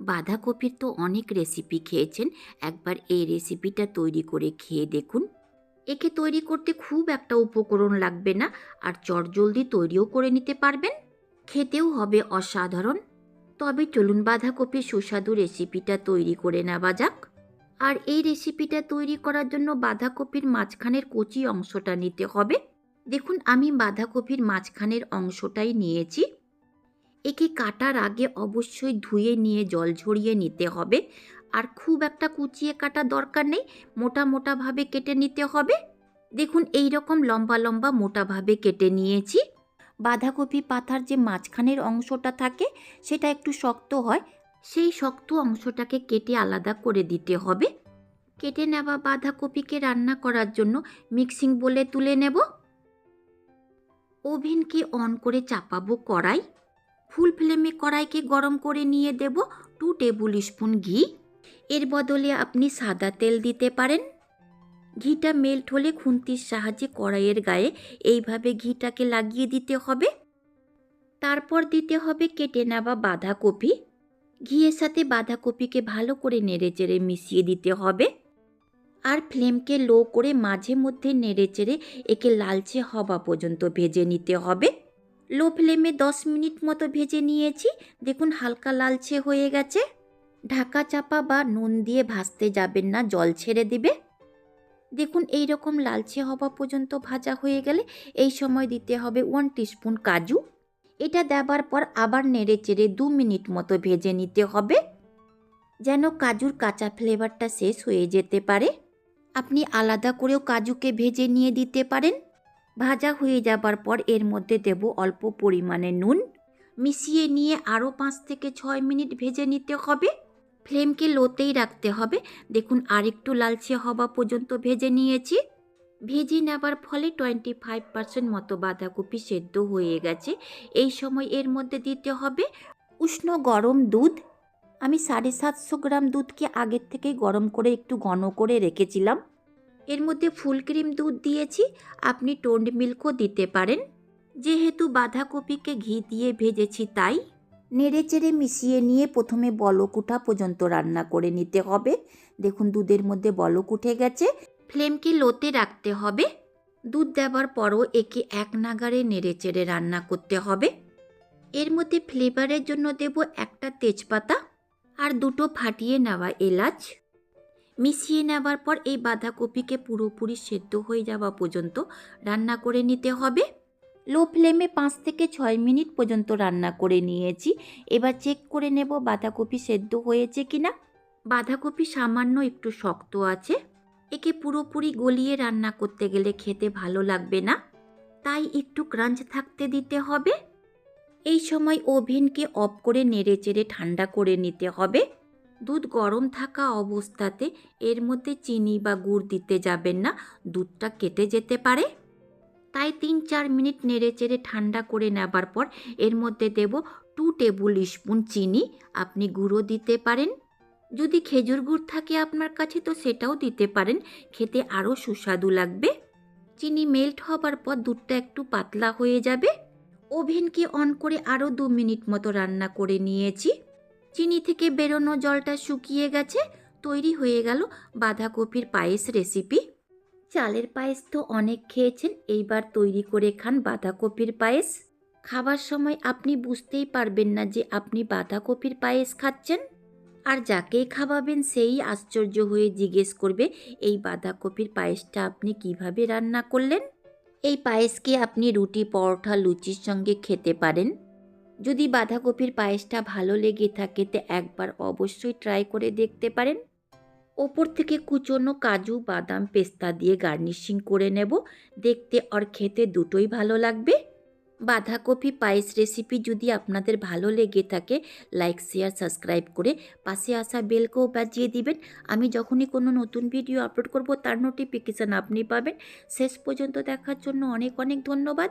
বাঁধাকপির তো অনেক রেসিপি খেয়েছেন, একবার এই রেসিপিটা তৈরি করে খেয়ে দেখুন। একে তৈরি করতে খুব একটা উপকরণ লাগবে না, আর চটজলদি তৈরিও করে নিতে পারবেন। খেতেও হবে অসাধারণ। তবে চলুন বাঁধাকপির সুস্বাদু রেসিপিটা তৈরি করে নেওয়া যাক। আর এই রেসিপিটা তৈরি করার জন্য বাঁধাকপির মাঝখানের কচি অংশটা নিতে হবে। দেখুন, আমি বাঁধাকপির মাঝখানের অংশটাই নিয়েছি। একে কাটার আগে অবশ্যই ধুয়ে নিয়ে জল ঝরিয়ে নিতে হবে। আর খুব একটা কুচিয়ে কাটা দরকার নেই, মোটা মোটাভাবে কেটে নিতে হবে। দেখুন, এই রকম লম্বা লম্বা মোটাভাবে কেটে নিয়েছি। বাঁধাকপি পাতার যে মাঝখানের অংশটা থাকে সেটা একটু শক্ত হয়, সেই শক্ত অংশটাকে কেটে আলাদা করে দিতে হবে। কেটে নেওয়া বাঁধাকপিকে রান্না করার জন্য মিক্সিং বোলে তুলে নেব। ওভেনকে অন করে চাপাবো কড়াই। ফুল ফ্লেমে কড়াইকে গরম করে নিয়ে দেব 2 টেবিল স্পুন ঘি। এর বদলে আপনি সাদা তেল দিতে পারেন। ঘিটা মেল্ট হলে খুন্তির সাহায্যে কড়াইয়ের গায়ে এইভাবে ঘিটাকে লাগিয়ে দিতে হবে। তারপর দিতে হবে কেটে নেওয়া বাঁধাকপি। ঘিয়ের সাথে বাঁধাকপিকে ভালো করে নেড়েচেড়ে মিশিয়ে দিতে হবে। আর ফ্লেমকে লো করে মাঝে মধ্যে নেড়েচেড়ে একে লালচে হওয়া পর্যন্ত ভেজে নিতে হবে। লো ফ্লেমে 10 মিনিট মতো ভেজে নিয়েছি। দেখুন, হালকা লালচে হয়ে গেছে। ঢাকা চাপা বা নুন দিয়ে ভাজতে যাবেন না, জল ছেড়ে দিবে। দেখুন, এই রকম লালচে হওয়া পর্যন্ত ভাজা হয়ে গেলে এই সময় দিতে হবে 1 টিস্পুন কাজু। এটা দেবার পর আবার নেড়েচেড়ে 2 মিনিট মতো ভেজে নিতে হবে, যেন কাজুর কাঁচা ফ্লেভারটা শেষ হয়ে যেতে পারে। আপনি আলাদা করেও কাজুকে ভেজে নিয়ে দিতে পারেন। ভাজা হয়ে যাবার পর এর মধ্যে দেব অল্প পরিমাণে নুন। মিশিয়ে নিয়ে আরও 5 থেকে 6 মিনিট ভেজে নিতে হবে। ফ্লেমকে লোতেই রাখতে হবে। দেখুন, আরেকটু লালচে হওয়া পর্যন্ত ভেজে নিয়েছি। ভেজে নেবার ফলে 25% মতো বাঁধাকপি সেদ্ধ হয়ে গেছে। এই সময় এর মধ্যে দিতে হবে উষ্ণ গরম দুধ। আমি 750 গ্রাম দুধকে আগের থেকেই গরম করে একটু ঘন করে রেখেছিলাম। এর মধ্যে ফুল ক্রিম দুধ দিয়েছি, আপনি টোন্ড মিল্কও দিতে পারেন। যেহেতু বাঁধাকপিকে ঘি দিয়ে ভেজেছি তাই নেড়েচেড়ে মিশিয়ে নিয়ে প্রথমে বলক ওঠা পর্যন্ত রান্না করে নিতে হবে। দেখুন, দুধের মধ্যে বলক উঠে গেছে। ফ্লেমকে লোতে রাখতে হবে। দুধ দেওয়ার পরও একে এক নাগাড়ে নেড়েচেড়ে রান্না করতে হবে। এর মধ্যে ফ্লেভারের জন্য দেব একটা তেজপাতা আর 2টো ফাটিয়ে নেওয়া এলাচ। মিশিয়ে নেওয়ার পর এই বাঁধাকপিকে পুরোপুরি সেদ্ধ হয়ে যাওয়া পর্যন্ত রান্না করে নিতে হবে। লো ফ্লেমে 5 থেকে 6 মিনিট পর্যন্ত রান্না করে নিয়েছি। এবার চেক করে নেব বাঁধাকপি সেদ্ধ হয়েছে কিনা। বাঁধাকপি সামান্য একটু শক্ত আছে। একে পুরোপুরি গলিয়ে রান্না করতে গেলে খেতে ভালো লাগবে না, তাই একটু ক্রাঞ্চ থাকতে দিতে হবে। এই সময় ওভেনকে অফ করে নেড়েচেড়ে ঠান্ডা করে নিতে হবে। দুধ গরম থাকা অবস্থাতে এর মধ্যে চিনি বা গুড় দিতে যাবেন না, দুধটা কেটে যেতে পারে। তাই 3-4 মিনিট নেড়েচেড়ে ঠান্ডা করে নেবার পর এর মধ্যে দেব 2 টেবিল স্পুন চিনি। আপনি গুঁড়ো দিতে পারেন। যদি খেজুর গুড় থাকে আপনার কাছে তো সেটাও দিতে পারেন, খেতে আরও সুস্বাদু লাগবে। চিনি মেল্ট হবার পর দুধটা একটু পাতলা হয়ে যাবে। ওভেনকে অন করে আরও 2 মিনিট মতো রান্না করে নিয়েছি। চিনি থেকে বেরোনো জলটা শুকিয়ে গেছে। তৈরি হয়ে গেল বাঁধাকপির পায়েস রেসিপি। চালের পায়েস তো অনেক খেয়েছেন, এইবার তৈরি করে খান বাঁধাকপির পায়েস। খাবার সময় আপনি বুঝতেই পারবেন না যে আপনি বাঁধাকপির পায়েস খাচ্ছেন। আর যাকেই খাওয়াবেন সেই আশ্চর্য হয়ে জিজ্ঞেস করবে, এই বাঁধাকপির পায়েসটা আপনি কিভাবে রান্না করলেন। এই পায়েসকে আপনি রুটি, পরোটা, লুচির সঙ্গে খেতে পারেন। যদি বাঁধাকপির পায়েসটা ভালো লেগে থাকে তো একবার অবশ্যই ট্রাই করে দেখতে পারেন। ওপর থেকে কুচনো কাজু, বাদাম, পেস্তা দিয়ে গার্নিশিং করে নেব। দেখতে আর খেতে দুটোই ভালো লাগবে। বাঁধাকপি পায়েস রেসিপি যদি আপনাদের ভালো লেগে থাকে, লাইক, শেয়ার, সাবস্ক্রাইব করে পাশে আসা বেলকেও বাজিয়ে দিবেন। আমি যখনই কোনো নতুন ভিডিও আপলোড করব তার নোটিফিকেশান আপনি পাবেন। শেষ পর্যন্ত দেখার জন্য অনেক অনেক ধন্যবাদ।